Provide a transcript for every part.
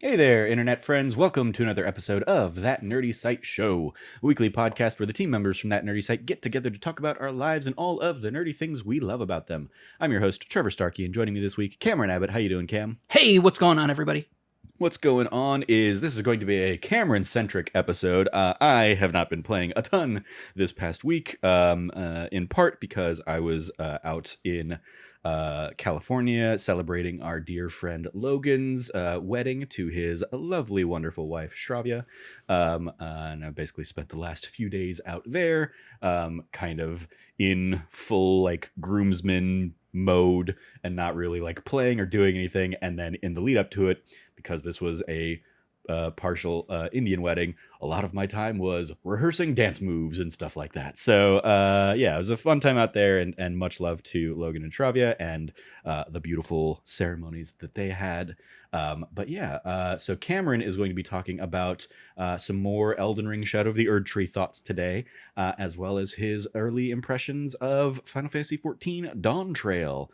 Hey there, internet friends. Welcome to another episode of That Nerdy Site Show, a weekly podcast where the team members from That Nerdy Site get together to talk about our lives and all of the nerdy things we love about them. I'm your host, Trevor Starkey, and joining me this week, Cameron Abbott. How you doing, Cam? Hey, what's going on, everybody? What's going on is this is going to be a Cameron-centric episode. I have not been playing a ton this past week, in part because I was out in California celebrating our dear friend Logan's wedding to his lovely, wonderful wife, Shravya. And I basically spent the last few days out there, kind of in full, like, groomsman mode and not really, like, playing or doing anything. And then in the lead up to it, because this was a partial Indian wedding, a lot of my time was rehearsing dance moves and stuff like that. So yeah, it was a fun time out there, and much love to Logan and Shravya and the beautiful ceremonies that they had. But yeah, so Cameron is going to be talking about some more Elden Ring Shadow of the Erdtree thoughts today, as well as his early impressions of Final Fantasy XIV Dawntrail,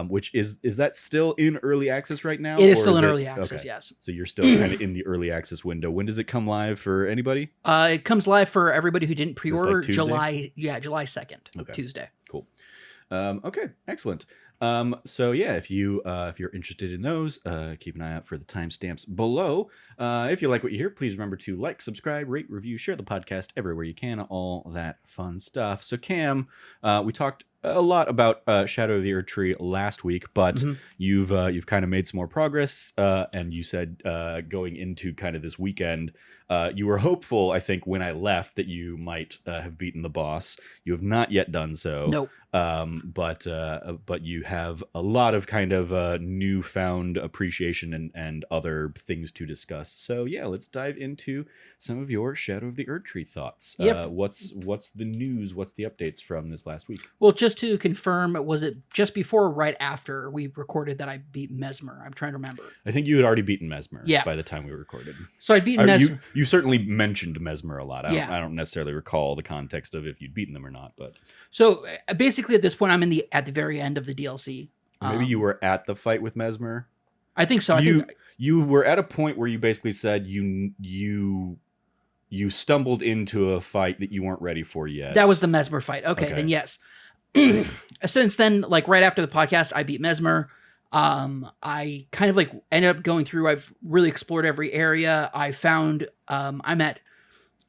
which is that still in early access right now? It is still in early access, okay. yes. So you're still kind of in the early access window. When does it come live for anybody? It comes live for everybody who didn't pre-order like July 2nd, okay. Tuesday. Cool. Okay, excellent. So yeah, if you're interested in those, keep an eye out for the timestamps below. If you like what you hear, please remember to like, subscribe, rate, review, share the podcast everywhere you can, all that fun stuff. So Cam, we talked a lot about Shadow of the Erdtree last week, but you've kind of made some more progress, and you said going into kind of this weekend, you were hopeful, I think, when I left that you might have beaten the boss. You have not yet done so. Nope. But you have a lot of kind of newfound appreciation and other things to discuss. So yeah, let's dive into some of your Shadow of the Erdtree thoughts. Yep. What's the news? What's the updates from this last week? Well, just to confirm, was it just before or right after we recorded that I beat Mesmer? I'm trying to remember. I think you had already beaten Mesmer Yeah. by the time we recorded. So I'd beaten Mesmer. You certainly mentioned Mesmer a lot. I Yeah. don't necessarily recall the context of if you'd beaten them or not, but So basically at this point, I'm at the very end of the DLC. maybe you were at the fight with Mesmer. I think so. You were at a point where you basically said you stumbled into a fight that you weren't ready for yet. That was the Mesmer fight. Okay. Then yes. Since then, like right after the podcast, I beat Mesmer. I kind of like ended up going through. I've really explored every area. I found I'm at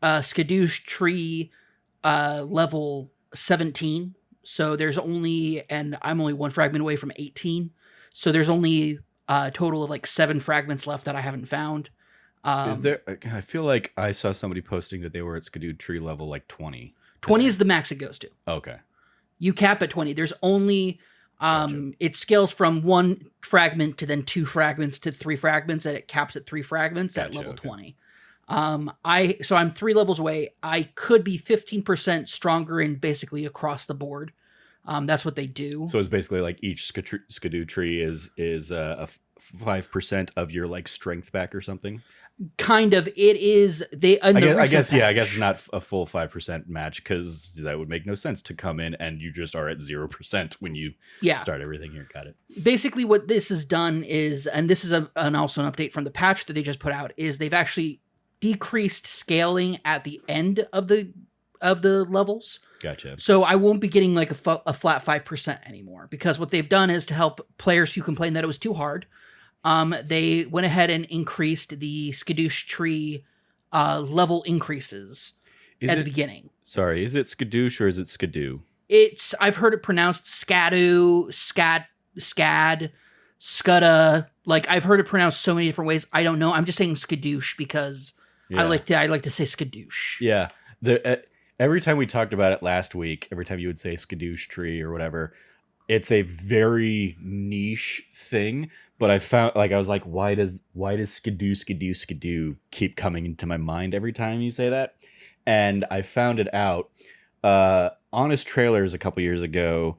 Skadoosh Tree level 17. So there's I'm only one fragment away from 18. So there's only a total of like 7 fragments left that I haven't found. Is there? I feel like I saw somebody posting that they were at Skadoosh Tree level like 20. 20 is the max it goes to. Okay. You cap at 20. There's only Gotcha. It scales from 1 fragment to then 2 fragments to 3 fragments, and it caps at 3 fragments at Gotcha, level okay. 20. So I'm 3 levels away. I could be 15% stronger in basically across the board. That's what they do. So it's basically like each Skadoo tree is a 5% of your like strength back or something. Kind of. It is. I guess it's not a full 5% match, because that would make no sense to come in and you just are at 0% when you start everything here. Got it. Basically, what this has done is, and this is also an update from the patch that they just put out, is they've actually decreased scaling at the end of the levels. Gotcha. So I won't be getting like a flat 5% anymore, because what they've done is to help players who complain that it was too hard. They went ahead and increased the Skadoosh Tree level increases at the beginning. Sorry, is it Skadoosh or is it Skadoo? I've heard it pronounced Skadoo, Skad, Skudda. Like, I've heard it pronounced so many different ways. I don't know. I'm just saying Skadoosh because I like to say Skadoosh. Yeah. Every time we talked about it last week, every time you would say Skadoosh Tree or whatever, it's a very niche thing. But I found, like, I was like, why does Skadoo keep coming into my mind every time you say that? And I found it out. Honest Trailers a couple years ago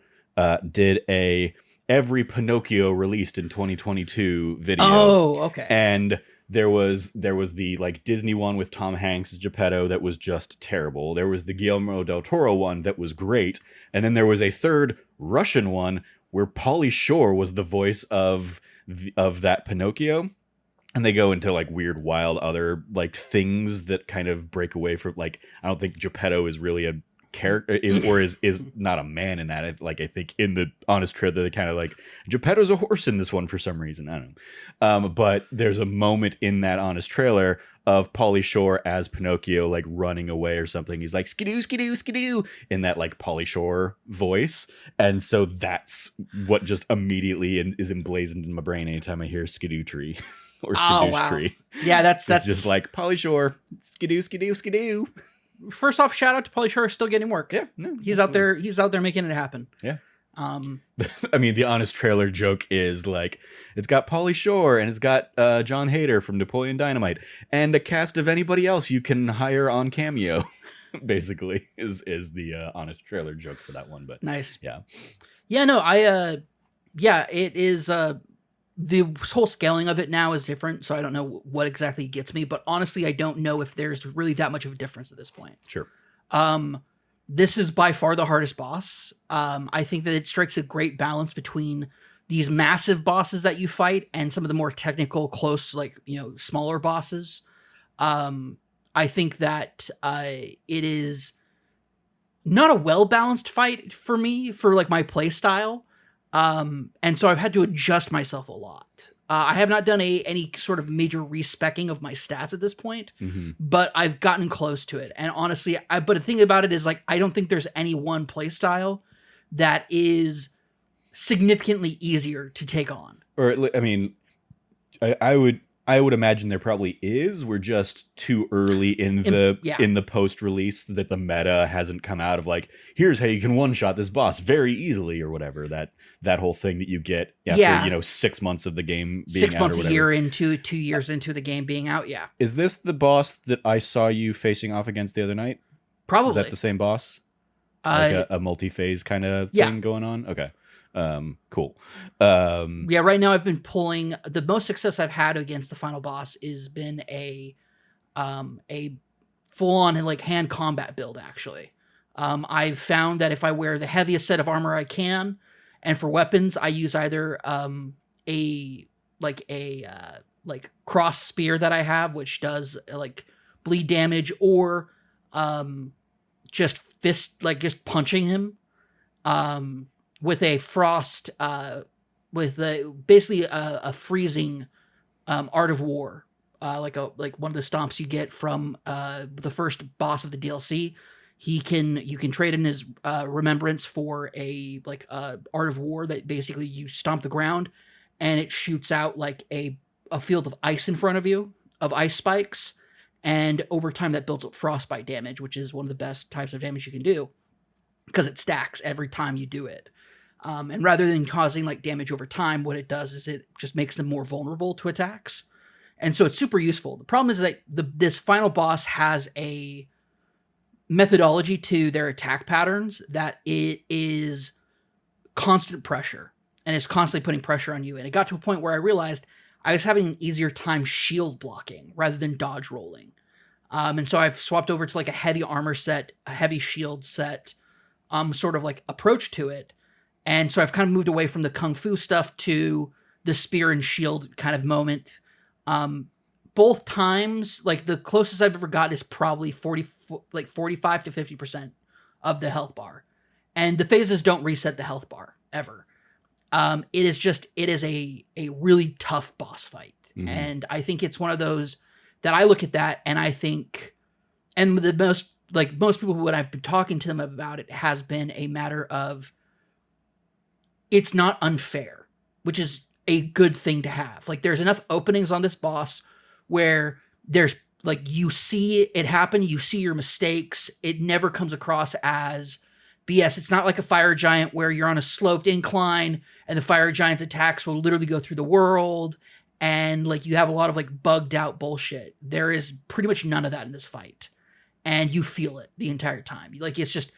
did a every Pinocchio released in 2022 video. Oh, okay. And there was the like Disney one with Tom Hanks as Geppetto that was just terrible. There was the Guillermo del Toro one that was great. And then there was a third Russian one where Pauly Shore was the voice of that Pinocchio. and they go into like weird, wild other like things that kind of break away from like, I don't think Geppetto is really a character or is not a man in that. I think in the Honest Trailer they kind of like Geppetto's a horse in this one for some reason. I don't know. But there's a moment in that Honest Trailer of Pauly Shore as Pinocchio like running away or something. He's like skidoo skidoo skidoo in that like Pauly Shore voice, and so that's what just immediately is emblazoned in my brain anytime I hear skidoo tree. Or skidoosh tree. Yeah, that's just like Pauly Shore, skidoo skidoo skidoo. First off, shout out to Pauly Shore, still getting work. Yeah, no, he's out there. He's out there making it happen. Yeah. I mean, the Honest Trailer joke is like it's got Pauly Shore and it's got John Hader from Napoleon Dynamite and a cast of anybody else you can hire on Cameo. Basically, is the Honest Trailer joke for that one. But nice. Yeah. Yeah. No. Yeah. It is. The whole scaling of it now is different, so I don't know what exactly gets me, but honestly, I don't know if there's really that much of a difference at this point. Sure. This is by far the hardest boss. I think that it strikes a great balance between these massive bosses that you fight and some of the more technical, close, like, smaller bosses. I think that it is not a well-balanced fight for me, for like my play style. And so I've had to adjust myself a lot. I have not done any sort of major respecking of my stats at this point, but I've gotten close to it. And honestly, but the thing about it is like, I don't think there's any one play style that is significantly easier to take on. Or, I mean, I would imagine there probably is. We're just too early in the post-release that the meta hasn't come out of like, here's how you can one-shot this boss very easily or whatever. That whole thing that you get after 6 months of the game being 6 out months, or a year into 2 years into the game being out. Yeah. Is this the boss that I saw you facing off against the other night? Probably. Is that the same boss? Like a multi-phase kind of thing going on? Okay. Cool. Right now I've been pulling the most success I've had against the final boss has been a full-on like hand combat build. Actually, I've found that if I wear the heaviest set of armor I can, and for weapons I use either a cross spear that I have, which does like bleed damage, or just fist, like just punching him. With a frost, basically a freezing art of war, like one of the stomps you get from the first boss of the DLC. You can trade in his remembrance for a art of war that basically you stomp the ground, and it shoots out like a field of ice in front of you, of ice spikes, and over time that builds up frostbite damage, which is one of the best types of damage you can do because it stacks every time you do it. And rather than causing like damage over time, what it does is it just makes them more vulnerable to attacks. And so it's super useful. The problem is that this final boss has a methodology to their attack patterns that it is constant pressure and is constantly putting pressure on you. And it got to a point where I realized I was having an easier time shield blocking rather than dodge rolling. And so I've swapped over to like a heavy armor set, a heavy shield set, sort of like approach to it. And so I've kind of moved away from the kung fu stuff to the spear and shield kind of moment. Both times, like the closest I've ever got is probably 45 to 50% of the health bar. And the phases don't reset the health bar ever. It is a really tough boss fight. Mm-hmm. And I think it's one of those that I look at that and I think, and most people when I've been talking to them about it has been a matter of, it's not unfair, which is a good thing to have. Like there's enough openings on this boss where there's like, you see it happen, you see your mistakes. It never comes across as BS. It's not like a fire giant where you're on a sloped incline and the fire giant's attacks will literally go through the world. And like, you have a lot of like bugged out bullshit. There is pretty much none of that in this fight. And you feel it the entire time. Like, it's just,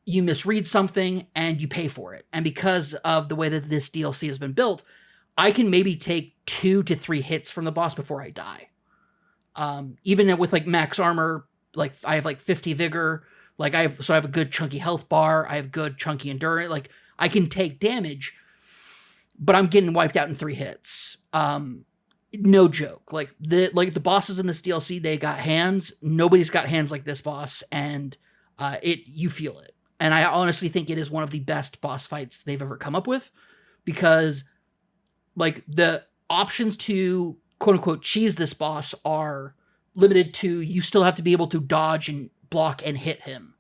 you misread something and you pay for it. And because of the way that this DLC has been built, I can maybe take 2 to 3 hits from the boss before I die. Even with like max armor, like I have like 50 vigor, like I have a good chunky health bar. I have good chunky endurance. Like I can take damage, but I'm getting wiped out in 3 hits. no joke. Like the bosses in this DLC, they got hands. Nobody's got hands like this boss, and you feel it. And I honestly think it is one of the best boss fights they've ever come up with, because like the options to quote unquote cheese this boss are limited to, you still have to be able to dodge and block and hit him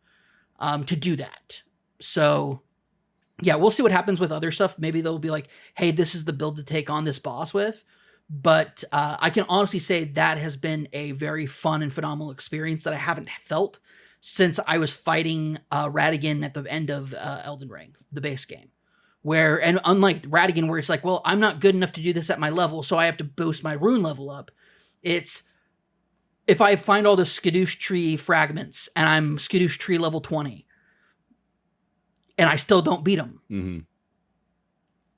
to do that. So yeah, we'll see what happens with other stuff. Maybe they'll be like, hey, this is the build to take on this boss with. But I can honestly say that has been a very fun and phenomenal experience that I haven't felt since I was fighting Radigan at the end of Elden Ring, the base game. And unlike Radigan, where it's like, well, I'm not good enough to do this at my level, so I have to boost my rune level up. It's, if I find all the Skadoosh tree fragments and I'm Skadoosh tree level 20, and I still don't beat him. Mm-hmm.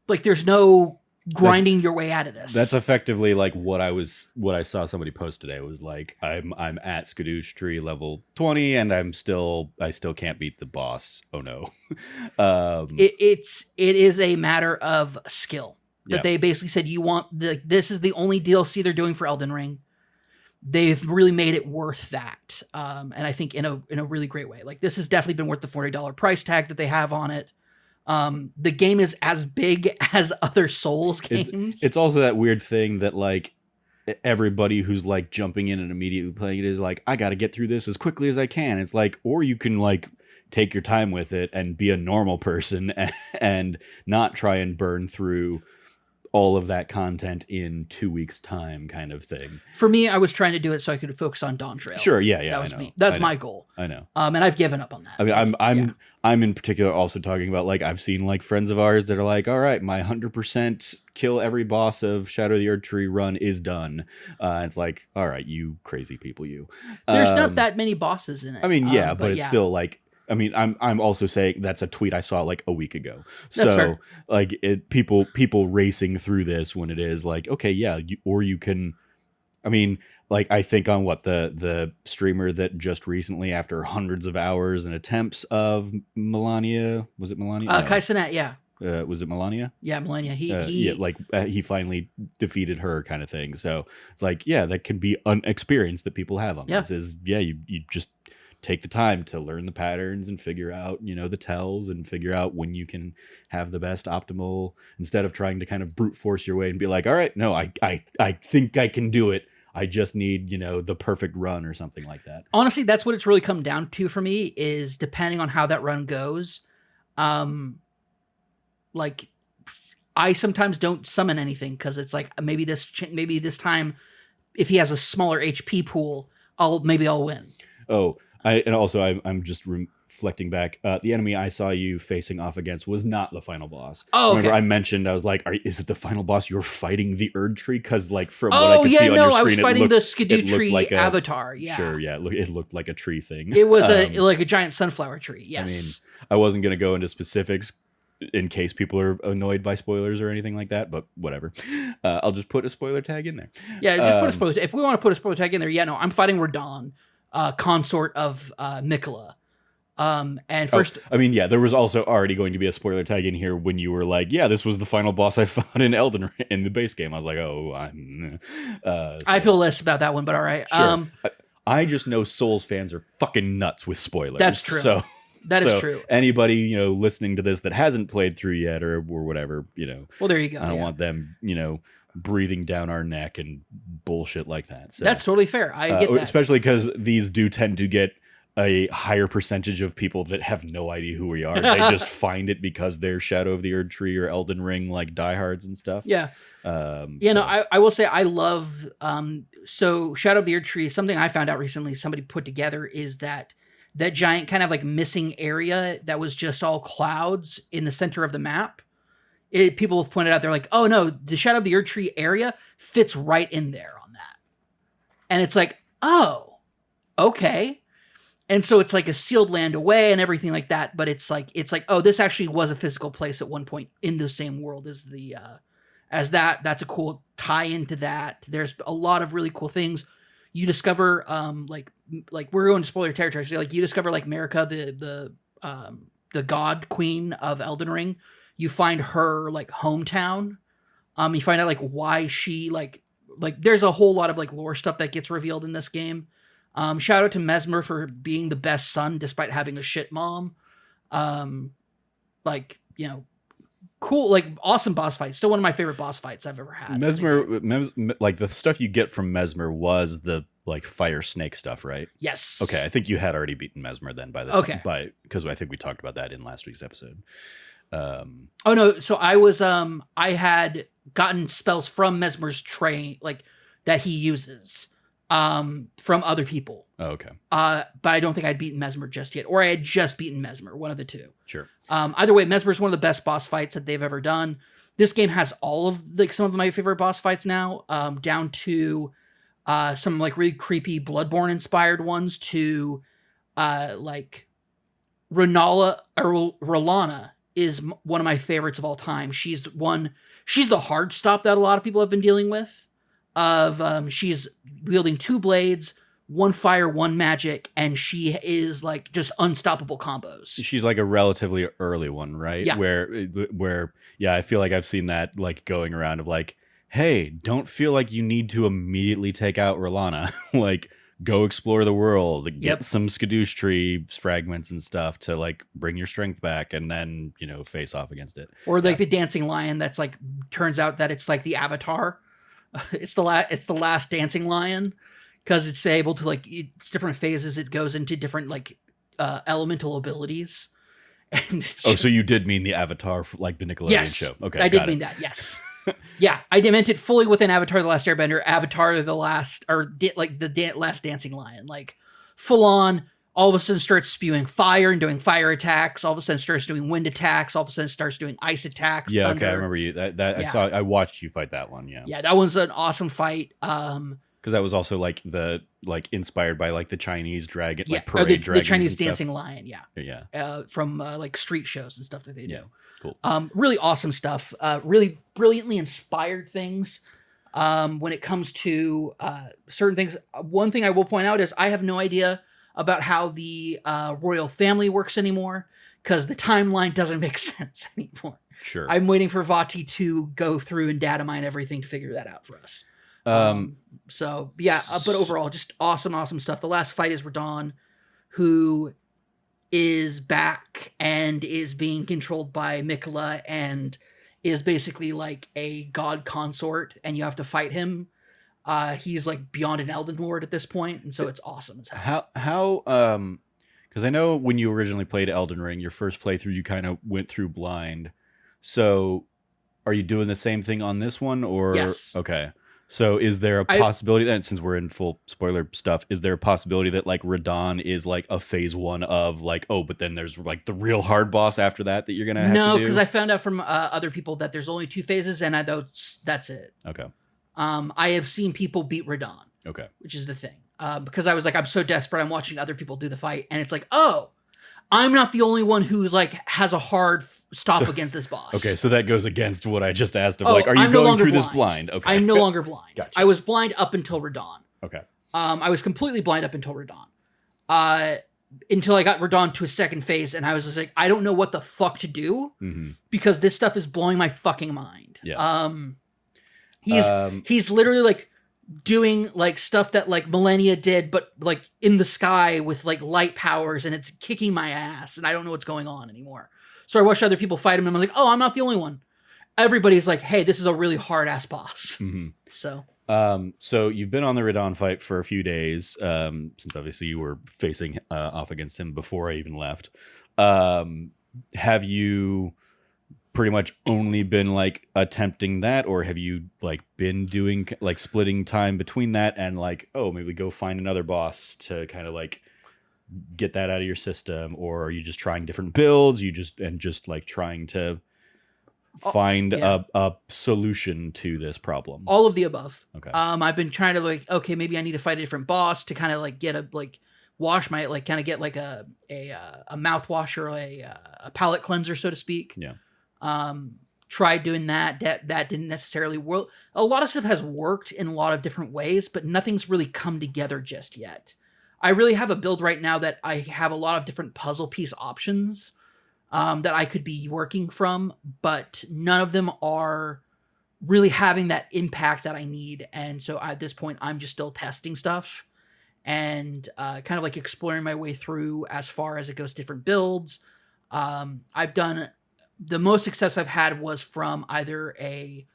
Like, there's no grinding your way out of this. That's effectively like what I saw somebody post today. It was like, I'm at Skadoosh tree level 20 and I still can't beat the boss. Oh no. It is a matter of skill that they basically said, this is the only DLC they're doing for Elden Ring. They've really made it worth that. And I think in a really great way. Like, this has definitely been worth the $40 price tag that they have on it. The game is as big as other Souls games. It's also that weird thing that like everybody who's like jumping in and immediately playing it is like, I got to get through this as quickly as I can. It's like, or you can like take your time with it and be a normal person and not try and burn through all of that content in 2 weeks time kind of thing. For me, I was trying to do it so I could focus on Dawntrail. Sure. Yeah. That was me. That's my goal. I know. And I've given up on that. I mean, I'm in particular also talking about, like, I've seen like friends of ours that are like, all right, my 100% kill every boss of Shadow of the Erdtree run is done. It's like, all right, you crazy people, you. There's not that many bosses in it. I mean, yeah, but it's still like, I mean, I'm also saying that's a tweet I saw like a week ago. That's fair. Like people racing through this when it is like, okay, yeah, you can, I mean, like I think on the streamer that just recently, after hundreds of hours and attempts of Melania, was it Melania? No. Kai Cenat, yeah. Was it Melania? Yeah, Melania. He finally defeated her kind of thing. So it's like, yeah, that can be an experience that people have on this. Is you just take the time to learn the patterns and figure out, the tells and figure out when you can have the best optimal, instead of trying to kind of brute force your way and be like, all right, no, I think I can do it. I just need, the perfect run or something like that. Honestly, that's what it's really come down to for me, is depending on how that run goes. Like, I sometimes don't summon anything because it's like, maybe this time, if he has a smaller HP pool, I'll win. Oh, I'm just reflecting back. The enemy I saw you facing off against was not the final boss. Oh, okay. Remember I mentioned, I was like, is it the final boss? You're fighting the Erdtree? Because like from what I could see on your screen, I was fighting the Skadoo tree like avatar. Yeah, sure, yeah, it looked like a tree thing. It was like a giant sunflower tree. Yes. I mean, I wasn't gonna go into specifics in case people are annoyed by spoilers or anything like that, but whatever. I'll just put a spoiler tag in there. Yeah, just put a spoiler. If we want to put a spoiler tag in there, I'm fighting Radahn, consort of Mikola. And first, there was also already going to be a spoiler tag in here when you were like, yeah, this was the final boss I fought in Elden Ring in the base game. I was like, I feel less about that one, but all right. Sure. I just know Souls fans are fucking nuts with spoilers. That's true. That is true. Anybody, listening to this that hasn't played through yet or whatever, well, there you go. I don't want them, breathing down our neck and bullshit like that. So that's totally fair. I get that. Especially because these do tend to get a higher percentage of people that have no idea who we are. They just find it because they're Shadow of the Erdtree or Elden Ring like diehards and stuff. Yeah. I will say I love so Shadow of the Erdtree, something I found out recently somebody put together, is that giant kind of like missing area that was just all clouds in the center of the map. People have pointed out, they're like, oh no, the Shadow of the Erdtree area fits right in there on that. And it's like, oh, okay. And so it's like a sealed land away and everything like that. But it's like, oh, this actually was a physical place at one point in the same world as that. That's a cool tie into that. There's a lot of really cool things. You discover, like we're going to spoiler territory. So like you discover like Marika, the god queen of Elden Ring. You find her like hometown. You find out like why she like like there's a whole lot of like lore stuff that gets revealed in this game. Shout out to Mesmer for being the best son despite having a shit mom. Like, you know, cool, like awesome boss fight. Still one of my favorite boss fights I've ever had. Mesmer, like the stuff you get from Mesmer was the like fire snake stuff, right? Yes. Okay, I think you had already beaten Mesmer then by the time, because I think we talked about that in last week's episode. Oh no, so I had gotten spells from Mesmer's train, like that he uses from other people. Oh, okay. But I don't think I'd beaten Mesmer just yet, or I had just beaten Mesmer, one of the two. Sure. Either way, Mesmer is one of the best boss fights that they've ever done. This game has all of like some of my favorite boss fights now, down to some like really creepy Bloodborne inspired ones to like R'Lana is one of my favorites of all time. She's the hard stop that a lot of people have been dealing with. She's wielding 2 blades, 1 fire, 1 magic, and she is like just unstoppable combos. She's like a relatively early one, right? Yeah. Where I feel like I've seen that like going around of like, hey, don't feel like you need to immediately take out R'Lana. Like, go explore the world, get some Skadoosh tree fragments and stuff to like bring your strength back, and then, you know, face off against it. Or like the dancing lion that's like, turns out that it's like the Avatar. It's the last dancing lion, because it's able to like, it's different phases. It goes into different like elemental abilities. And it's just, so you did mean the Avatar, for, like the Nickelodeon show? Okay, I did mean that. Yes. Yeah, I meant it fully within Avatar: The Last Airbender. Avatar: The Last, or last dancing lion, like full on. All of a sudden starts spewing fire and doing fire attacks. All of a sudden starts doing wind attacks. All of a sudden starts doing ice attacks. Yeah, thunder. okay, I remember you. I watched you fight that one. Yeah, that one's an awesome fight. Because that was also like inspired by like the Chinese dragon, like or parade dragons, the Chinese dancing lion. Yeah. From like street shows and stuff that they do. Yeah, cool. Really awesome stuff. Really brilliantly inspired things. When it comes to certain things, one thing I will point out is I have no idea about how the royal family works anymore, because the timeline doesn't make sense anymore. Sure. I'm waiting for Vati to go through and data mine everything to figure that out for us. So yeah, but overall, just awesome stuff. The last fight is Radon, who is back and is being controlled by Mikola and is basically like a god consort, and you have to fight him. He's like beyond an Elden Lord at this point, and so it's awesome as hell. How because I know when you originally played Elden Ring, your first playthrough, you kind of went through blind. So are you doing the same thing on this one, or? Yes. Okay. So is there a possibility that, since we're in full spoiler stuff, is there a possibility that like Radon is like a phase 1 of like, oh, but then there's like the real hard boss after that you're gonna have to do? No, because I found out from other people that there's only 2 phases, and that's it. Okay. I have seen people beat Radon. Okay. Which is the thing. Because I was like, I'm so desperate, I'm watching other people do the fight, and it's like, oh, I'm not the only one who's like has a hard stop against this boss. Okay, so that goes against what I just asked of like, are you going through this blind? Okay. I'm no longer blind. Gotcha. I was blind up until Radon. Okay. I was completely blind up until Radon. Until I got Radon to a second phase, and I was just like, I don't know what the fuck to do, because this stuff is blowing my fucking mind. Yeah. He's literally like doing like stuff that like Millennia did, but like in the sky with like light powers, and it's kicking my ass, and I don't know what's going on anymore. So I watched other people fight him, and I'm like, oh, I'm not the only one. Everybody's like, hey, this is a really hard ass boss. So you've been on the Radon fight for a few days, since obviously you were facing off against him before I even left. Have you pretty much only been like attempting that, or have you like been doing like splitting time between that and like, oh, maybe go find another boss to kind of like get that out of your system, or are you just trying different builds, just like trying to find a solution to this problem? All of the above. Okay. I've been trying to like, okay, maybe I need to fight a different boss to kind of like get a like wash my like kind of get like a mouthwash or a palate cleanser, so to speak. Yeah. Tried doing that didn't necessarily work. A lot of stuff has worked in a lot of different ways, but nothing's really come together just yet. I really have a build right now that I have a lot of different puzzle piece options that I could be working from, but none of them are really having that impact that I need. And so at this point, I'm just still testing stuff and kind of like exploring my way through as far as it goes different builds. I've done the most success I've had was from either a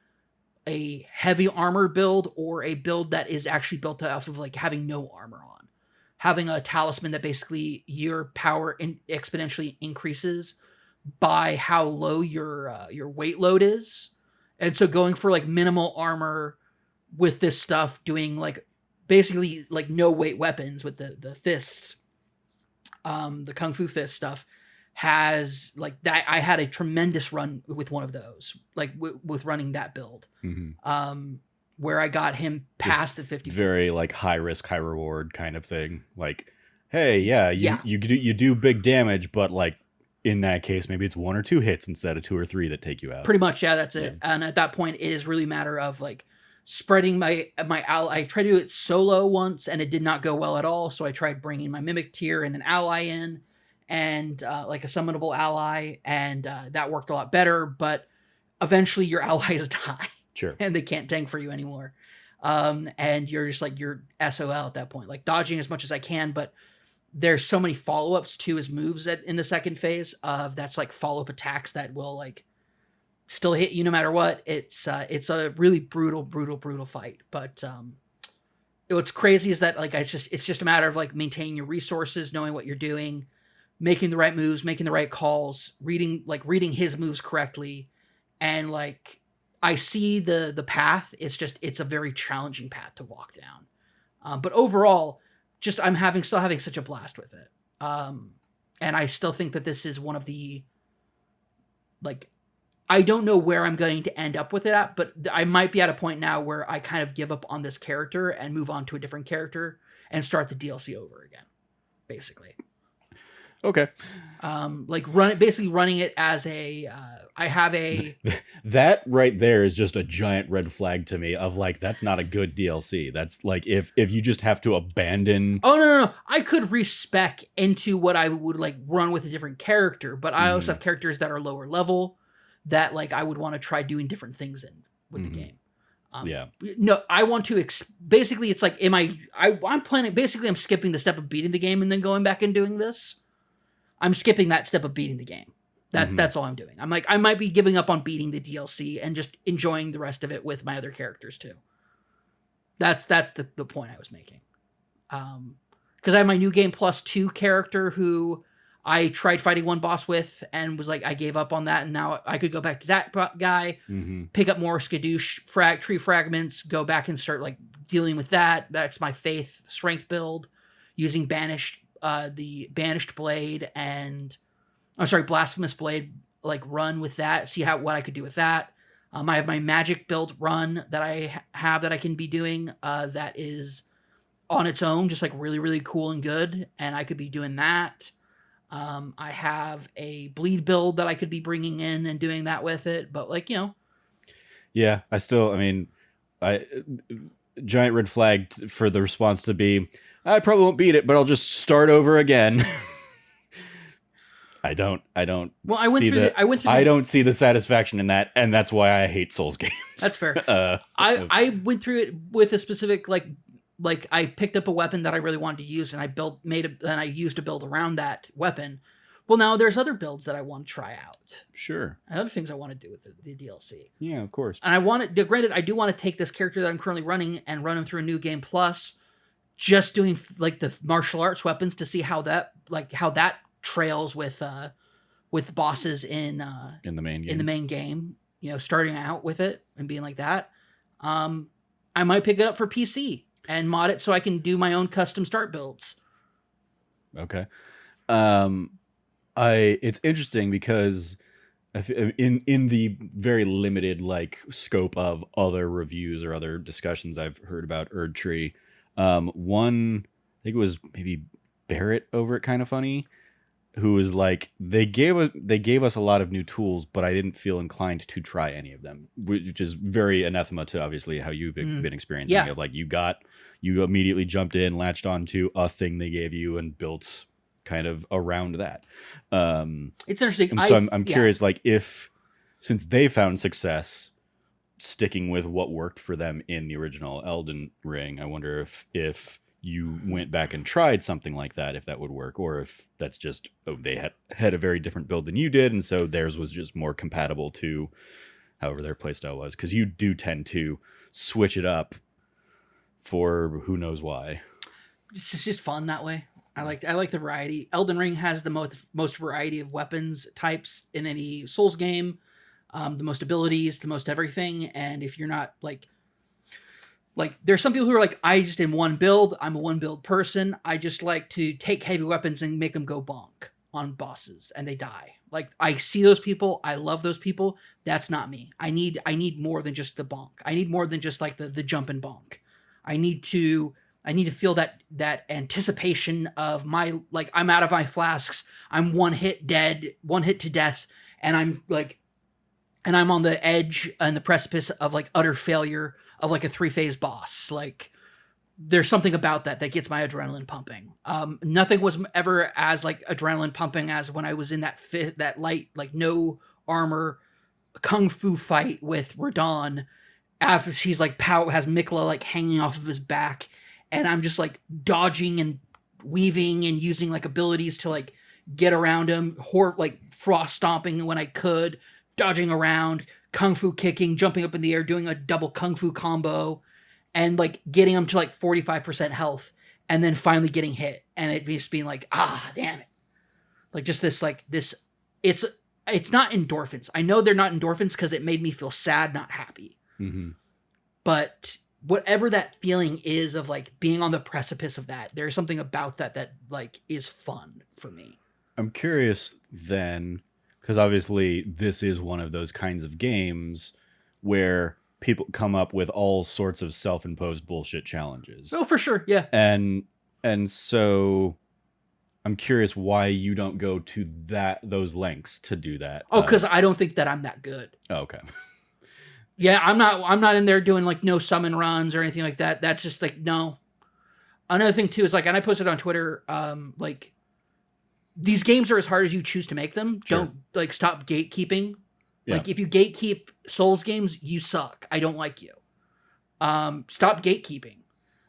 heavy armor build or a build that is actually built off of like having no armor on, having a talisman that basically your power exponentially increases by how low your weight load is. And so going for like minimal armor with this stuff, doing like basically like no weight weapons with the fists, the kung fu fist stuff, has like that. I had a tremendous run with one of those, like with running that build, where I got him past the 50. Very like high risk, high reward kind of thing. Like, hey, you do big damage, but like in that case, maybe it's 1 or 2 hits instead of 2 or 3 that take you out. Pretty much, yeah, that's it. And at that point, it is really a matter of like spreading my ally. I tried to do it solo once, and it did not go well at all. So I tried bringing my mimic tier and an ally in, and like a summonable ally, and that worked a lot better. But eventually, your allies die, sure, and they can't tank for you anymore. And you're just like you're SOL at that point, like dodging as much as I can, but there's so many follow-ups to his moves in the second phase of that's like follow-up attacks that will like still hit you no matter what. It's a really brutal fight. But what's crazy is that like it's just a matter of like maintaining your resources, knowing what you're doing, making the right moves, making the right calls, reading his moves correctly, and like I see the path. It's a very challenging path to walk down. But overall, just I'm still having such a blast with it. And I still think that this is one of the, like, I don't know where I'm going to end up with it at, but I might be at a point now where I kind of give up on this character and move on to a different character and start the DLC over again, basically. Okay. Like running it as I have a... That right there is just a giant red flag to me of like, that's not a good DLC. That's like, if you just have to abandon... Oh, no. I could respec into what I would like run with a different character, but I also have characters that are lower level that like I would want to try doing different things in with the game. No, I want to basically it's like I'm planning, basically I'm skipping the step of beating the game and then going back and doing this. I'm skipping that step of beating the game. That's all I'm doing. I'm like, I might be giving up on beating the DLC and just enjoying the rest of it with my other characters too. That's the point I was making. Because I have my New Game Plus 2 character who I tried fighting one boss with and was like, I gave up on that, and now I could go back to that guy, pick up more skadoosh tree fragments, go back and start like dealing with that. That's my faith strength build, using the banished blade and blasphemous blade, like run with that, see what I could do with that. I have my magic build run that I have that I can be doing that is on its own, just like really, really cool and good, and I could be doing that. I have a bleed build that I could be bringing in and doing that with it, but like, Yeah, giant red flag for the response to be, I probably won't beat it, but I'll just start over again. I don't. Well, I don't see the satisfaction in that, and that's why I hate Souls games. That's fair. I went through it with a specific like I picked up a weapon that I really wanted to use, and I used a build around that weapon. Well, now there's other builds that I want to try out. Sure. And other things I want to do with the DLC. Yeah, of course. And granted, I do want to take this character that I'm currently running and run him through a New Game Plus, just doing like the martial arts weapons to see how that trails with bosses in the main game. Starting out with it and being like that. I might pick it up for PC and mod it so I can do my own custom start builds. Okay. It's interesting because in the very limited like scope of other reviews or other discussions I've heard about Erdtree, one, I think it was maybe Barrett over at Kinda Funny, who was like, they gave us a lot of new tools, but I didn't feel inclined to try any of them, which is very anathema to obviously how you've been experiencing it. Like you immediately jumped in, latched onto a thing they gave you and built kind of around that. It's interesting. And so I'm curious, like, if since they found success, sticking with what worked for them in the original Elden Ring. I wonder if you went back and tried something like that, if that would work, or if that's just they had a very different build than you did, and so theirs was just more compatible to however their playstyle was. Because you do tend to switch it up for who knows why. It's just fun that way. I like the variety. Elden Ring has the most variety of weapons types in any Souls game. The most abilities, the most everything. And if you're not like there's some people who are like, I just in one build, I'm a one build person. I just like to take heavy weapons and make them go bonk on bosses and they die. Like I see those people. I love those people. That's not me. I need more than just the bonk. I need more than just like the jump and bonk. I need to feel that anticipation of my, like, I'm out of my flasks. I'm one hit to death. And I'm on the edge and the precipice of like utter failure of like a 3-phase boss. Like there's something about that gets my adrenaline pumping. Nothing was ever as like adrenaline pumping as when I was in that light, like no armor kung fu fight with Radon after she's like has Mikla like hanging off of his back. And I'm just like dodging and weaving and using like abilities to like get around him, like frost stomping when I could, dodging around, kung fu kicking, jumping up in the air, doing a double kung fu combo, and like getting him to like 45% health, and then finally getting hit, and it just being like, damn it, like just this it's not endorphins. I know they're not endorphins because it made me feel sad, not happy. Mm-hmm. But whatever that feeling is of like being on the precipice of that, there's something about that like is fun for me. I'm curious then, because obviously this is one of those kinds of games where people come up with all sorts of self-imposed bullshit challenges. Oh, for sure, yeah. And so I'm curious why you don't go to those lengths to do that. Oh, because I don't think that I'm that good. Oh, okay. Yeah, I'm not in there doing like no summon runs or anything like that. That's just like, no. Another thing too is like, and I posted on Twitter, like these games are as hard as you choose to make them. Sure. Don't like stop gatekeeping. Yeah. Like if you gatekeep Souls games, you suck. I don't like you. Stop gatekeeping.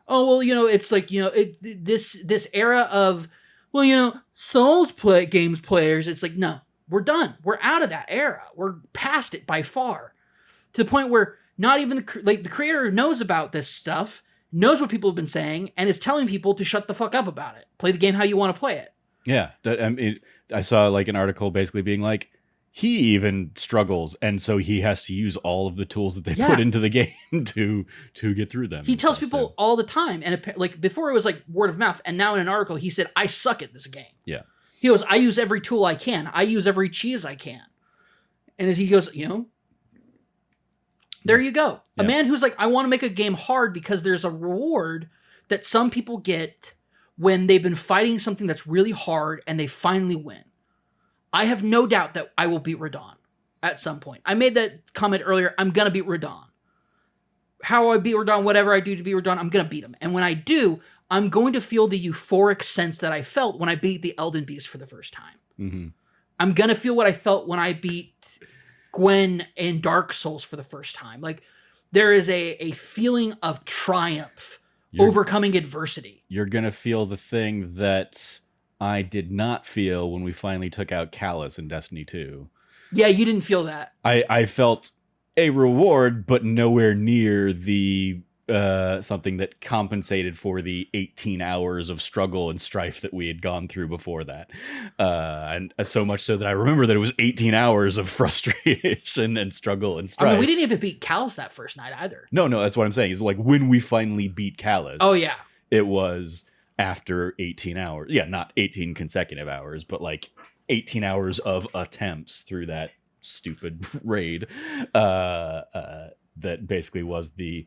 Oh, well, it's like, this era of, Souls games players. It's like, no, we're done. We're out of that era. We're past it by far. To the point where not even the creator knows about this stuff, knows what people have been saying, and is telling people to shut the fuck up about it. Play the game how you want to play it. Yeah. I saw like an article basically being like, he even struggles, and so he has to use all of the tools that they put into the game to get through them. He tells people all the time, and like before it was like word of mouth, and now in an article he said, I suck at this game. Yeah. He goes, I use every tool I can. I use every cheese I can. And as he goes, there you go. Yeah. A man who's like, I want to make a game hard because there's a reward that some people get when they've been fighting something that's really hard and they finally win. I have no doubt that I will beat Radon at some point. I made that comment earlier. I'm going to beat Radon. How I beat Radon, whatever I do to beat Radon, I'm going to beat him. And when I do, I'm going to feel the euphoric sense that I felt when I beat the Elden Beast for the first time. Mm-hmm. I'm going to feel what I felt when I beat Gwen in Dark Souls for the first time. Like there is a feeling of triumph, overcoming adversity. You're going to feel the thing that I did not feel when we finally took out Callus in Destiny 2. Yeah, you didn't feel that. I felt a reward, but nowhere near the something that compensated for the 18 hours of struggle and strife that we had gone through before that. And so much so that I remember that it was 18 hours of frustration and struggle and strife. I mean, we didn't even beat Callus that first night either. No, that's what I'm saying. It's like when we finally beat Callus. Oh, yeah. It was after 18 hours. Yeah, not 18 consecutive hours, but like 18 hours of attempts through that stupid raid. That basically was the...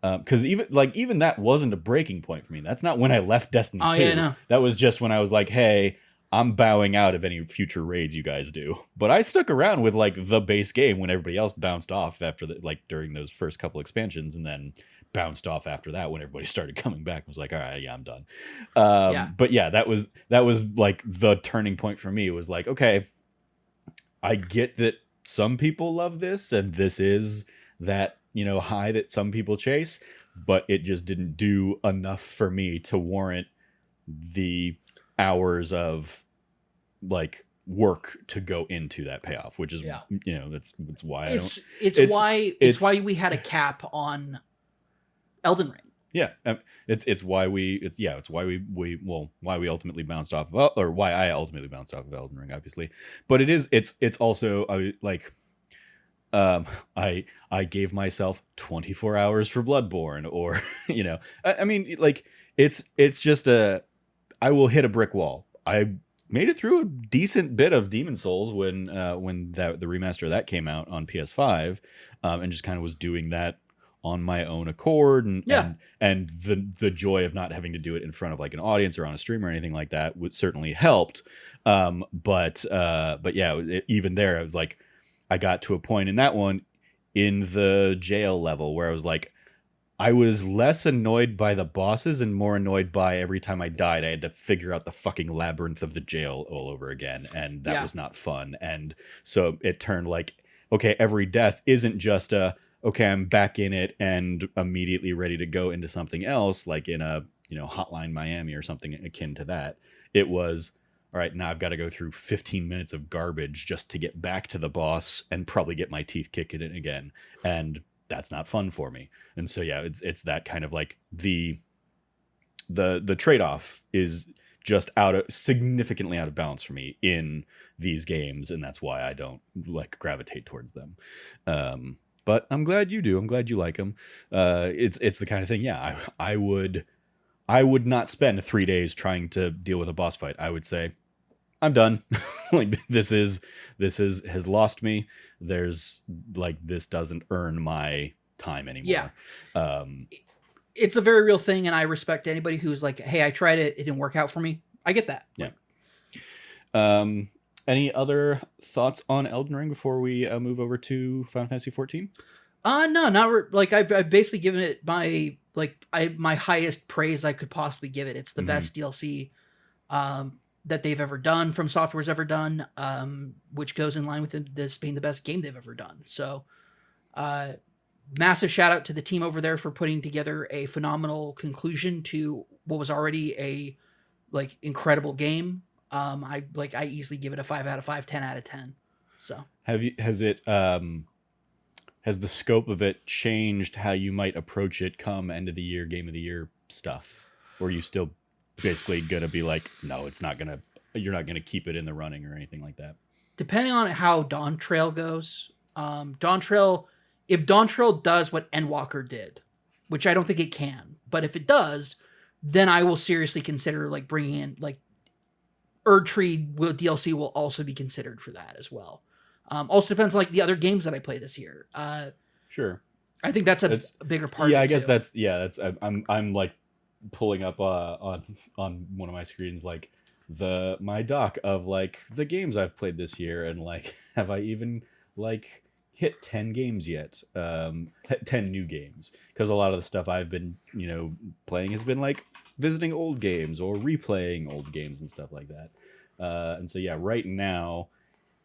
Because even that wasn't a breaking point for me. That's not when I left Destiny 2. Yeah, no. That was just when I was like, hey, I'm bowing out of any future raids you guys do. But I stuck around with like the base game when everybody else bounced off after during those first couple expansions, and then bounced off after that when everybody started coming back. I was like, all right, yeah, I'm done. But yeah, that was like the turning point for me. It was like, okay, I get that some people love this, and this is that high that some people chase, but it just didn't do enough for me to warrant the hours of like work to go into that payoff, which is that's why it's why we had a cap on Elden Ring. Yeah, it's why we ultimately bounced off of, or why I ultimately bounced off of Elden Ring, obviously. But it's also I gave myself 24 hours for Bloodborne, or I mean, like it's just I will hit a brick wall. I made it through a decent bit of Demon Souls when the remaster of that came out on PS5, and just kind of was doing that on my own accord, and the joy of not having to do it in front of like an audience or on a stream or anything like that would certainly helped. But yeah, even there, I was like, I got to a point in that one in the jail level where I was like, I was less annoyed by the bosses and more annoyed by every time I died, I had to figure out the fucking labyrinth of the jail all over again. And that was not fun. And so it turned like, okay, every death isn't just okay, I'm back in it and immediately ready to go into something else, like in a, Hotline Miami or something akin to that. It was, all right, now I've got to go through 15 minutes of garbage just to get back to the boss and probably get my teeth kicked in it again. And that's not fun for me. And so, yeah, it's that kind of like the trade-off is just significantly out of balance for me in these games. And that's why I don't like gravitate towards them. But I'm glad you do. I'm glad you like them. It's the kind of thing. Yeah, I would not spend 3 days trying to deal with a boss fight. I would say, I'm done. Like this has lost me. There's like, this doesn't earn my time anymore. Yeah. It's a very real thing, and I respect anybody who's like, hey, I tried it. It didn't work out for me. I get that. Yeah. Any other thoughts on Elden Ring before we move over to Final Fantasy XIV? No, not like I've basically given it my my highest praise I could possibly give it. It's the best DLC that they've ever done, From Software's ever done, which goes in line with this being the best game they've ever done. So, massive shout out to the team over there for putting together a phenomenal conclusion to what was already a incredible game. I easily give it a 5 out of 5, 10 out of 10. So has the scope of it changed how you might approach it come end of the year, game of the year stuff? Or are you still basically gonna be like, no, you're not gonna keep it in the running or anything like that? Depending on how Dawntrail goes, if Dawntrail does what Endwalker did, which I don't think it can, but if it does, then I will seriously consider bringing in Erdtree DLC will also be considered for that as well. Also depends on the other games that I play this year. Sure. I think that's a bigger part. Yeah, I guess that's I'm like pulling up on one of my screens my doc of the games I've played this year, and have I even hit 10 games yet? 10 new games, because a lot of the stuff I've been playing has been visiting old games or replaying old games and stuff like that. And so yeah, right now,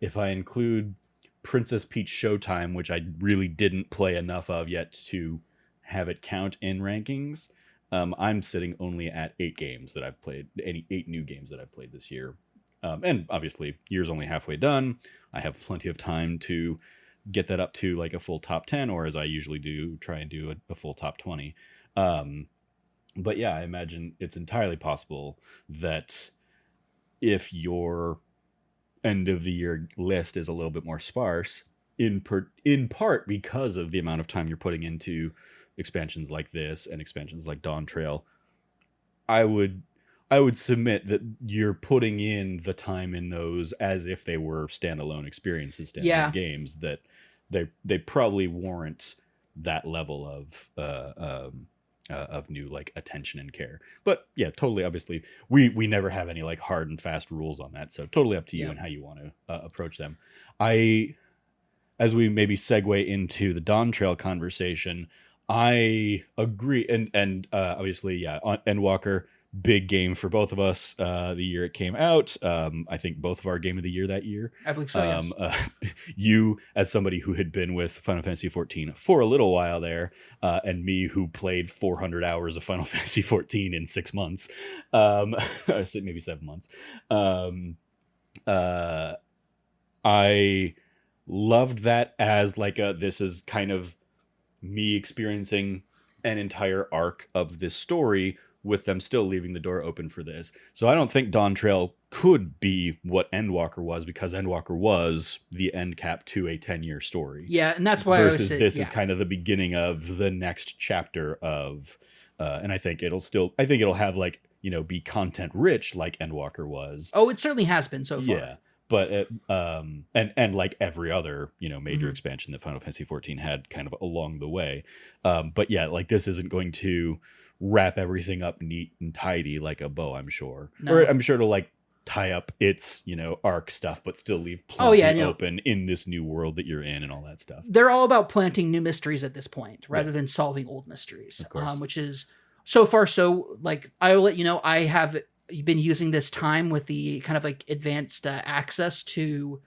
if I include Princess Peach Showtime, which I really didn't play enough of yet to have it count in rankings, I'm sitting only at 8 games that I've played, 8 new games that I've played this year. And obviously, year's only halfway done. I have plenty of time to get that up to a full top 10, or as I usually do, try and do a full top 20. But yeah, I imagine it's entirely possible that if your end of the year list is a little bit more sparse, in part because of the amount of time you're putting into expansions like this and expansions like Dawntrail, I would submit that you're putting in the time in those as if they were standalone experiences, standalone games, that they probably warrant that level of new attention and care. But yeah, totally, obviously we never have any hard and fast rules on that, so totally up to you and how you want to approach them. As we maybe segue into the Dawntrail conversation, I agree, and obviously Endwalker big game for both of us the year it came out. I think both of our game of the year that year. I believe so, yes. You, as somebody who had been with Final Fantasy XIV for a little while there, and me, who played 400 hours of Final Fantasy XIV in 6 months, maybe 7 months. I loved that as like this is kind of me experiencing an entire arc of this story with them still leaving the door open for this. So I don't think Dawntrail could be what Endwalker was, because Endwalker was the end cap to a 10-year story. Yeah, and that's why this is kind of the beginning of the next chapter of and I think it'll have like, you know, be content rich like Endwalker was. Oh, it certainly has been so far. Yeah. But and like every other, you know, major expansion that Final Fantasy XIV had kind of along the way. But yeah, like this isn't going to wrap everything up neat and tidy like a bow, I'm sure. No. Or I'm sure it'll like tie up its, you know, arc stuff, but still leave plenty open in this new world that you're in and all that stuff. They're all about planting new mysteries at this point, rather than solving old mysteries. Which is so far so like, I'll let you know, I have been using this time with the kind of like advanced access to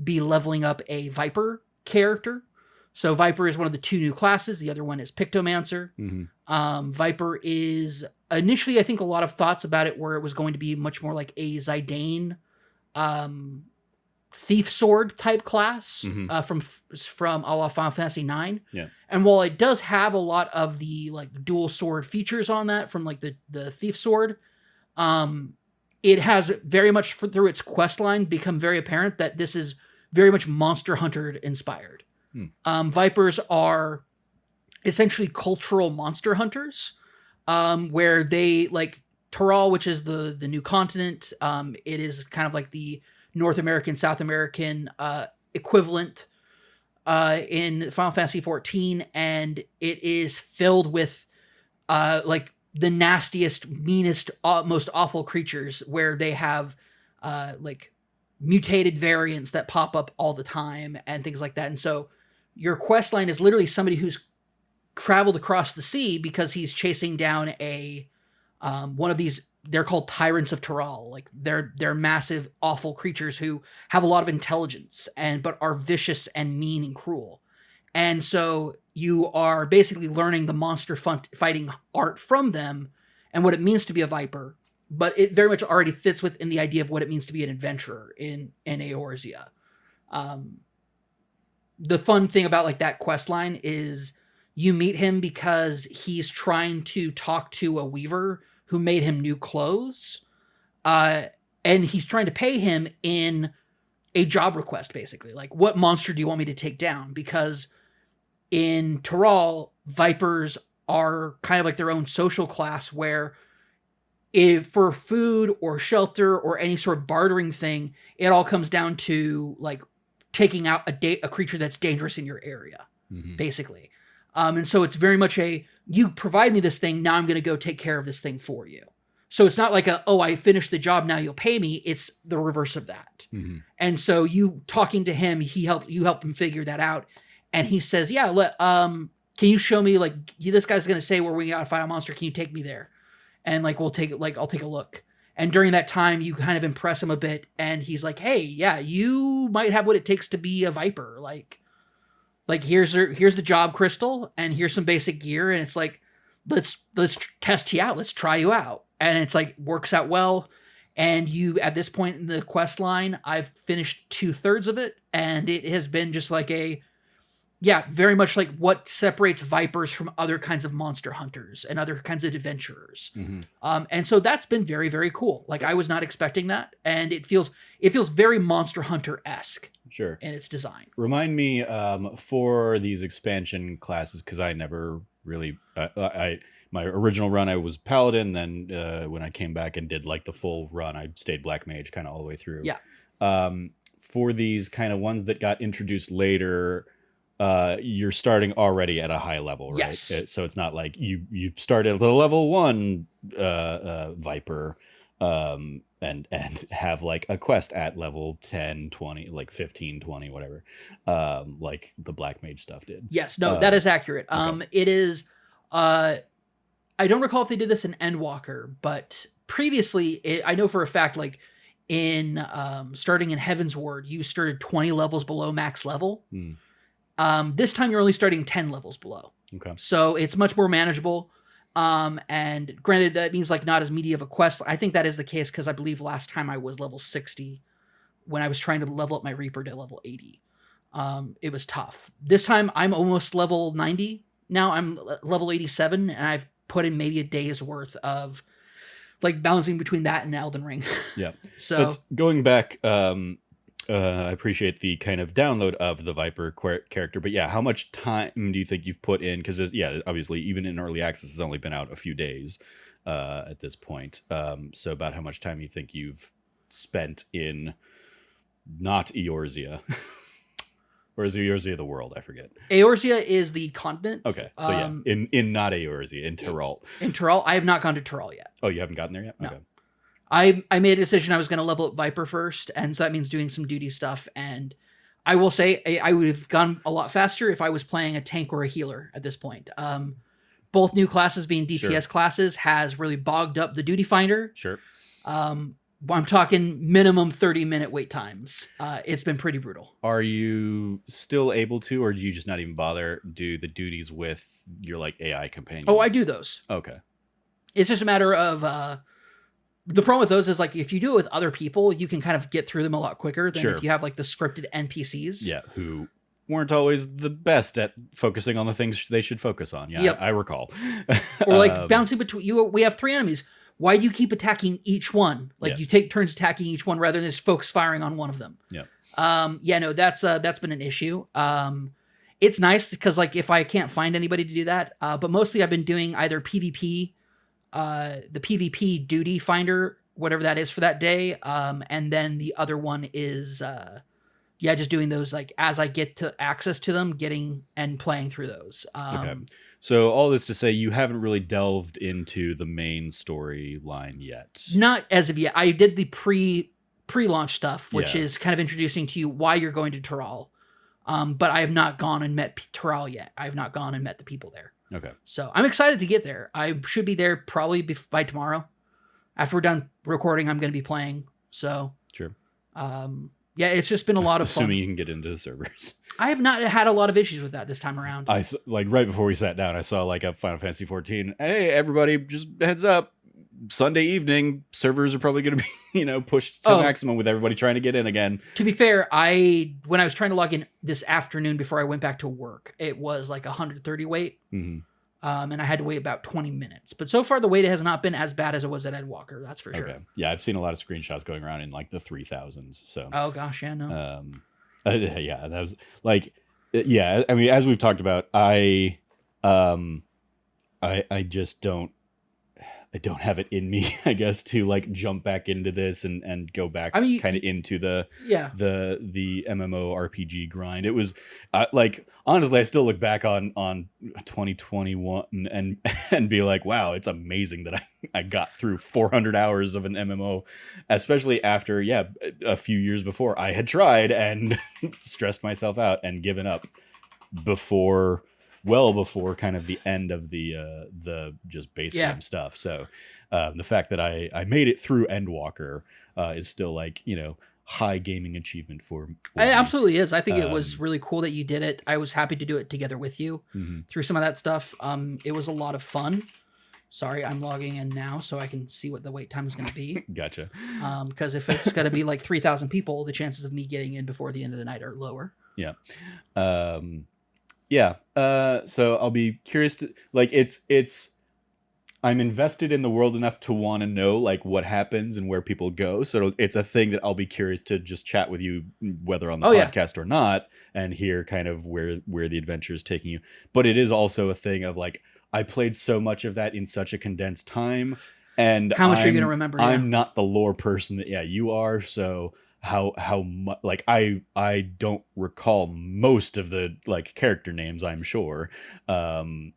be leveling up a Viper character. So Viper is one of the 2 new classes. The other one is Pictomancer. Viper is initially, I think a lot of thoughts about it where it was going to be much more like a Zidane thief sword type class from a la Final Fantasy IX. Yeah. And while it does have a lot of the like dual sword features on that from like the thief sword, it has very much through its quest line become very apparent that this is very much Monster Hunter inspired. Vipers are essentially cultural monster hunters, where they like Toral, which is the new continent. It is kind of like the North American, South American equivalent in Final Fantasy XIV, and it is filled with like the nastiest, meanest, most awful creatures, where they have like mutated variants that pop up all the time and things like that. And so your quest line is literally somebody who's traveled across the sea because he's chasing down a one of these. They're called Tyrants of Toral. Like they're massive, awful creatures who have a lot of intelligence but are vicious and mean and cruel. And so you are basically learning the monster fighting art from them and what it means to be a Viper. But it very much already fits within the idea of what it means to be an adventurer in Eorzea. The fun thing about like that quest line is you meet him because he's trying to talk to a weaver who made him new clothes. And he's trying to pay him in a job request, basically. Like, what monster do you want me to take down? Because in Toral, Vipers are kind of like their own social class where if for food or shelter or any sort of bartering thing, it all comes down to like taking out a creature that's dangerous in your area, basically. And so it's very much you provide me this thing, now I'm going to go take care of this thing for you. So it's not like I finished the job, now you'll pay me. It's the reverse of that. And so you talking to him, you help him figure that out. And he says, yeah, can you show me, like, this guy's going to say where we got to fight a monster. Can you take me there? And like, I'll take a look. And during that time, you kind of impress him a bit. And he's like, hey, yeah, you might have what it takes to be a Viper. Like here's the job crystal and here's some basic gear. And it's like, let's test you out. Let's try you out. And it's like, works out well. And you, at this point in the quest line, I've finished 2/3 of it. And it has been just like very much like what separates Vipers from other kinds of monster hunters and other kinds of adventurers. And so that's been very, very cool. Like, I was not expecting that. And it feels very Monster Hunter-esque. Sure. In its design. Remind me for these expansion classes, because I never really... my original run, I was Paladin. Then when I came back and did like the full run, I stayed Black Mage kind of all the way through. Yeah. For these kind of ones that got introduced later... you're starting already at a high level, right? Yes. So it's not like you started as a level 1 Viper and have like a quest at level 10, 20, like 15, 20, whatever, like the Black Mage stuff did. Yes, no, that is accurate. Okay. It is I don't recall if they did this in Endwalker, but previously, I know for a fact, like in starting in Heaven's Ward, you started 20 levels below max level. This time you're only starting 10 levels below. Okay. So it's much more manageable. And granted, that means like not as meaty of a quest. I think that is the case because I believe last time I was level 60 when I was trying to level up my Reaper to level 80. It was tough. This time I'm almost level 90. Now I'm level 87 and I've put in maybe a day's worth of like balancing between that and Elden Ring. Yeah. So going back, I appreciate the kind of download of the Viper character, but yeah, how much time do you think you've put in? Because obviously even in early access, it's only been out a few days at this point. So about how much time you think you've spent in not Eorzea? Or is Eorzea the world? I forget. Eorzea is the continent. Okay, so in not Eorzea, in Tyrol. In Tyrol, I have not gone to Tyrol yet. Oh, you haven't gotten there yet? No. Okay. I made a decision I was going to level up Viper first, and so that means doing some duty stuff. And I will say I would have gone a lot faster if I was playing a tank or a healer at this point. Both new classes being DPS classes has really bogged up the duty finder. Sure. I'm talking minimum 30-minute wait times. It's been pretty brutal. Are you still able to, or do you just not even bother do the duties with your like AI companions? Oh, I do those. Okay. It's just a matter of the problem with those is like if you do it with other people, you can kind of get through them a lot quicker than if you have like the scripted NPCs. Yeah, who weren't always the best at focusing on the things they should focus on. Yeah, I recall. Or like bouncing between you. We have 3 enemies. Why do you keep attacking each one? Like you take turns attacking each one rather than just focus firing on one of them. Yeah. That's been an issue. It's nice because like if I can't find anybody to do that, but mostly I've been doing either PvP, the PvP duty finder, whatever that is for that day. And then the other one is, just doing those like as I get to access to them, getting and playing through those. Okay. So all this to say, you haven't really delved into the main storyline yet. Not as of yet. I did the pre-launch stuff, which is kind of introducing to you why you're going to Tyrol. But I have not gone and met Tyrol yet. I have not gone and met the people there. Okay. So I'm excited to get there. I should be there probably by tomorrow. After we're done recording, I'm going to be playing. So sure. It's just been a lot of fun. Assuming you can get into the servers. I have not had a lot of issues with that this time around. I like right before we sat down, I saw like a Final Fantasy XIV. Hey, everybody, just heads up. Sunday evening, servers are probably going to be, pushed to maximum with everybody trying to get in again. To be fair, when I was trying to log in this afternoon before I went back to work, it was like 130 wait. Mm-hmm. And I had to wait about 20 minutes. But so far, the wait has not been as bad as it was at Endwalker. That's for sure. Okay. Yeah, I've seen a lot of screenshots going around in like the 3000s. So. Oh gosh, yeah, no. That was like, I mean, as we've talked about, I just don't have it in me, I guess, to like jump back into this and go back kind of into the MMO RPG grind. It was like, honestly, I still look back on 2021 and be like, wow, it's amazing that I got through 400 hours of an MMO, especially after, a few years before I had tried and stressed myself out and given up well before kind of the end of the just base game stuff. So the fact that I made it through Endwalker is still like, high gaming achievement for me. It absolutely is. I think it was really cool that you did it. I was happy to do it together with you through some of that stuff. It was a lot of fun. Sorry, I'm logging in now so I can see what the wait time is going to be. Gotcha. Because if it's going to be like 3,000 people, the chances of me getting in before the end of the night are lower. Yeah. So I'll be curious to like I'm invested in the world enough to want to know like what happens and where people go. So it's a thing that I'll be curious to just chat with you, whether on the podcast or not, and hear kind of where the adventure is taking you. But it is also a thing of like, I played so much of that in such a condensed time, and how much are you going to remember? I'm not the lore person that you are. So how much like I don't recall most of the like character names, I'm sure. It'll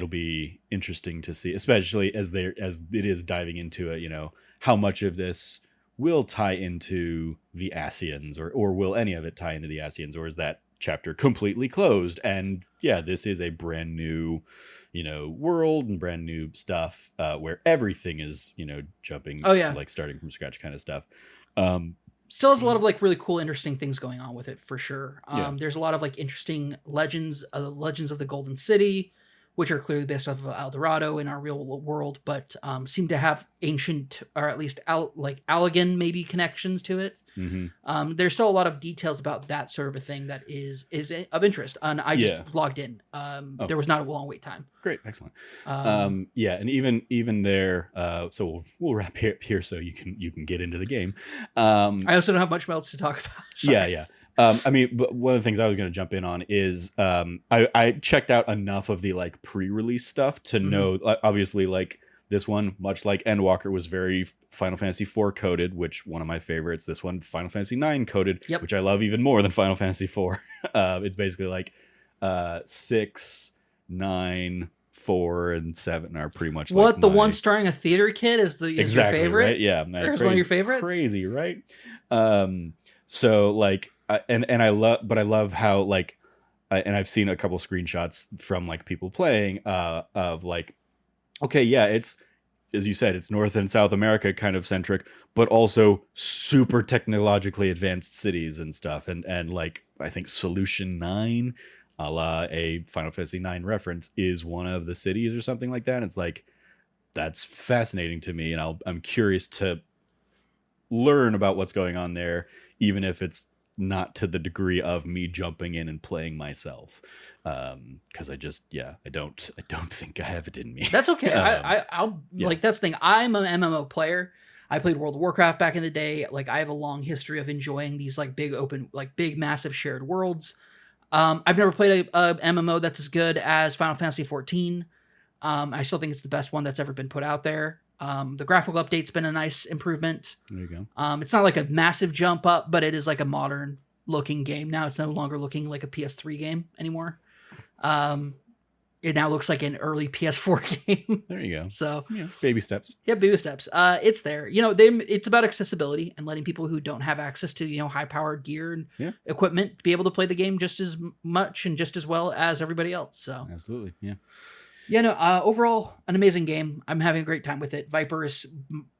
be interesting to see, especially as it is diving into how much of this will tie into the Ascians, or will any of it tie into the Ascians, or is that chapter completely closed. And yeah, this is a brand new, world and brand new stuff where everything is, jumping, like starting from scratch kind of stuff. Still has a lot of like really cool, interesting things going on with it for sure. There's a lot of like interesting legends of the Golden City, which are clearly based off of El Dorado in our real world, but seem to have ancient, or at least Allegan maybe connections to it. Mm-hmm. There's still a lot of details about that sort of a thing that is of interest. And I just logged in. There was not a long wait time. Great, excellent. And even there, so we'll wrap here so you can get into the game. I also don't have much else to talk about. Sorry. Yeah. But one of the things I was going to jump in on is I checked out enough of the like pre-release stuff to know, obviously, like this one, much like Endwalker, was very Final Fantasy IV coded, which one of my favorites. This one, Final Fantasy IX coded, which I love even more than Final Fantasy IV. It's basically like 6, 9, 4, and 7 are pretty much what the one starring a theater kid is your favorite? Right? Yeah, it's one of your favorites. Crazy, right? So like. And I love how like, and I've seen a couple screenshots from like people playing of like, okay, yeah, it's, as you said, it's North and South America kind of centric, but also super technologically advanced cities and stuff. And like, I think Solution 9, a la a Final Fantasy IX reference, is one of the cities or something like that. And it's like, that's fascinating to me. And I'm curious to learn about what's going on there, even if it's not to the degree of me jumping in and playing myself, because I don't think I have it in me. That's okay. I'll like, that's the thing. I'm an MMO player. I played World of Warcraft back in the day. Like, I have a long history of enjoying these like big open, like big massive shared worlds. I've never played a MMO that's as good as Final Fantasy XIV. I still think it's the best one that's ever been put out there. The graphical update's been a nice improvement. There you go. It's not like a massive jump up, but it is like a modern looking game. Now it's no longer looking like a PS3 game anymore. It now looks like an early PS4 game. There you go. So baby steps. Yeah, baby steps. It's there. It's about accessibility and letting people who don't have access to, high powered gear and equipment be able to play the game just as much and just as well as everybody else. So absolutely. Yeah. Overall, an amazing game. I'm having a great time with it. Viper is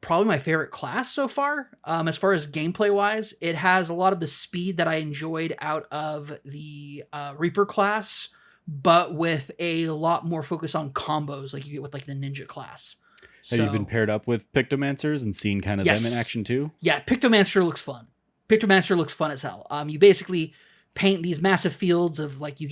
probably my favorite class so far. As far as gameplay wise, it has a lot of the speed that I enjoyed out of the Reaper class, but with a lot more focus on combos like you get with like the ninja class. Have you been paired up with Pictomancers and seen kind of them in action too? Yeah, Pictomancer looks fun. Pictomancer looks fun as hell. You basically paint these massive fields of like, you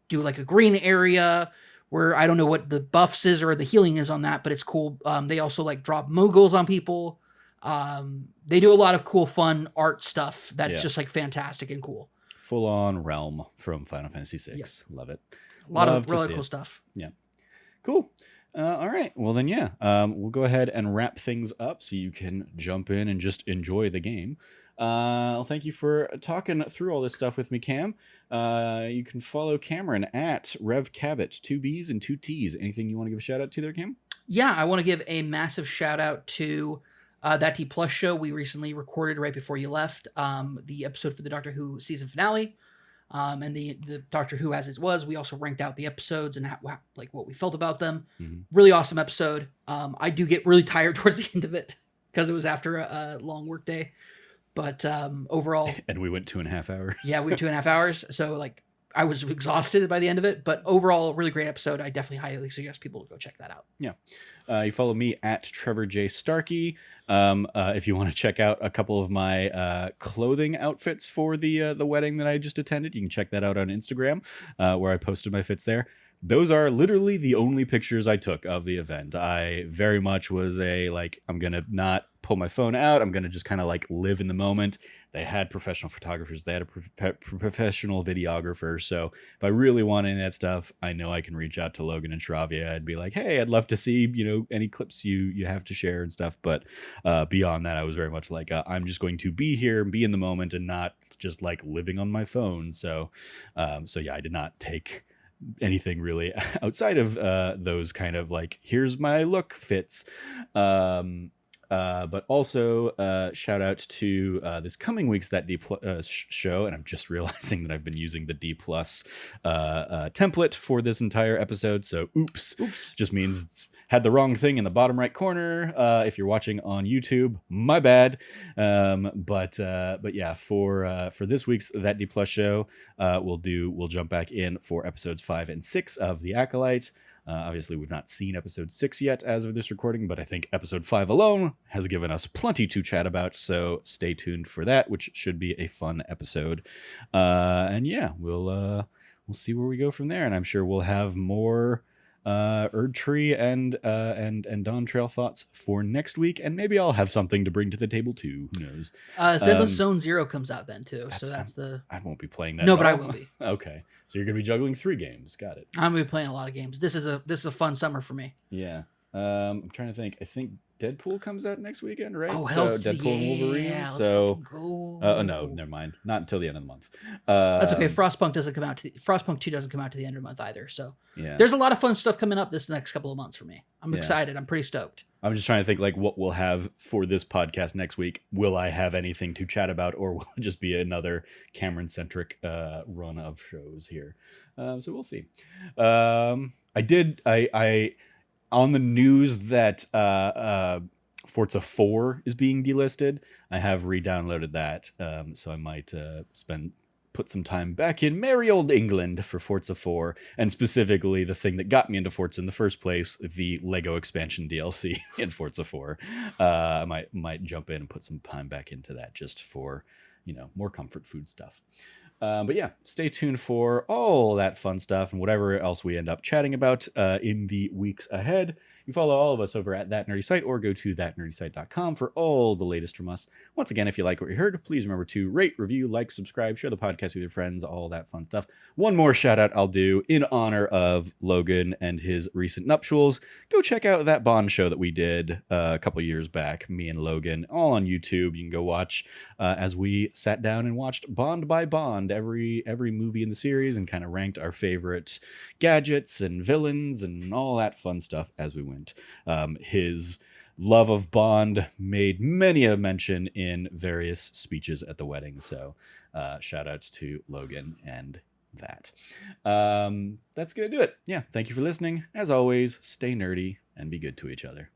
do like a green area where I don't know what the buffs is or the healing is on that, but it's cool. They also like drop moguls on people. They do a lot of cool, fun art stuff that's just like fantastic and cool. Full on Realm from Final Fantasy VI. Yep. Love it. A lot of really cool stuff. Yeah. Cool. All right. Well then, we'll go ahead and wrap things up so you can jump in and just enjoy the game. Thank you for talking through all this stuff with me, Cam. You can follow Cameron at Rev Cabot, 2 B's and 2 T's. Anything you want to give a shout out to there, Cam? Yeah, I want to give a massive shout out to That T Plus show we recently recorded right before you left. The episode for the Doctor Who season finale. And the Doctor Who as it was. We also ranked out the episodes and what we felt about them. Mm-hmm. Really awesome episode. I do get really tired towards the end of it because it was after a long work day. But overall... And we went 2.5 hours. Yeah, we went 2.5 hours. So like I was exhausted by the end of it. But overall, a really great episode. I definitely highly suggest people to go check that out. Yeah. You follow me at Trevor J. Starkey. If you want to check out a couple of my clothing outfits for the wedding that I just attended, you can check that out on Instagram, where I posted my fits there. Those are literally the only pictures I took of the event. I very much was I'm going to not pull my phone out. I'm going to just kind of like live in the moment. They had professional photographers. They had a professional videographer. So if I really want any of that stuff, I know I can reach out to Logan and Shravia and be like, hey, I'd love to see, any clips you have to share and stuff. But beyond that, I was very much like, I'm just going to be here and be in the moment and not just like living on my phone. So yeah, I did not take anything really outside of those kind of like, here's my look fits. But also shout out to this coming week's That D show. And I'm just realizing that I've been using the D plus template for this entire episode. So oops. Just means it's had the wrong thing in the bottom right corner. If you're watching on YouTube, my bad. But yeah, for this week's That D plus show, we'll jump back in for episodes 5 and 6 of The Acolyte. Obviously, we've not seen episode 6 yet as of this recording, but I think episode 5 alone has given us plenty to chat about, so stay tuned for that, which should be a fun episode. And yeah, we'll see where we go from there, and I'm sure we'll have more Erdtree and Dawntrail thoughts for next week, and maybe I'll have something to bring to the table too. Who knows? Zenless Zone Zero comes out then too, so that's I won't be playing that. No, but I will be. Okay, so you're gonna be juggling 3 games. Got it. I'm gonna be playing a lot of games. This is a fun summer for me. Yeah. I'm trying to think. I think Deadpool comes out next weekend, right? Oh, so Deadpool and Wolverine. Yeah, so go. Oh no, never mind. Not until the end of the month. That's okay. Frostpunk doesn't come out to Frostpunk 2 doesn't come out to the end of the month either. So yeah, there's a lot of fun stuff coming up this next couple of months for me. I'm excited. I'm pretty stoked. I'm just trying to think like what we'll have for this podcast next week. Will I have anything to chat about, or will it just be another Cameron centric run of shows here? So we'll see. I on the news that Forza 4 is being delisted, I have re-downloaded that, so I might put some time back in merry old England for Forza 4, and specifically the thing that got me into Forza in the first place, the Lego expansion DLC in Forza 4. I might jump in and put some time back into that just for, more comfort food stuff. But yeah, stay tuned for all that fun stuff and whatever else we end up chatting about in the weeks ahead. You follow all of us over at That Nerdy Site, or go to thatnerdysite.com for all the latest from us. Once again, if you like what you heard, please remember to rate, review, like, subscribe, share the podcast with your friends, all that fun stuff. One more shout out I'll do in honor of Logan and his recent nuptials. Go check out that Bond show that we did a couple years back, me and Logan, all on YouTube. You can go watch as we sat down and watched Bond by Bond, every movie in the series, and kind of ranked our favorite gadgets and villains and all that fun stuff as we went. His love of Bond made many a mention in various speeches at the wedding. So shout out to Logan and that. That's going to do it. Yeah. Thank you for listening. As always, stay nerdy and be good to each other.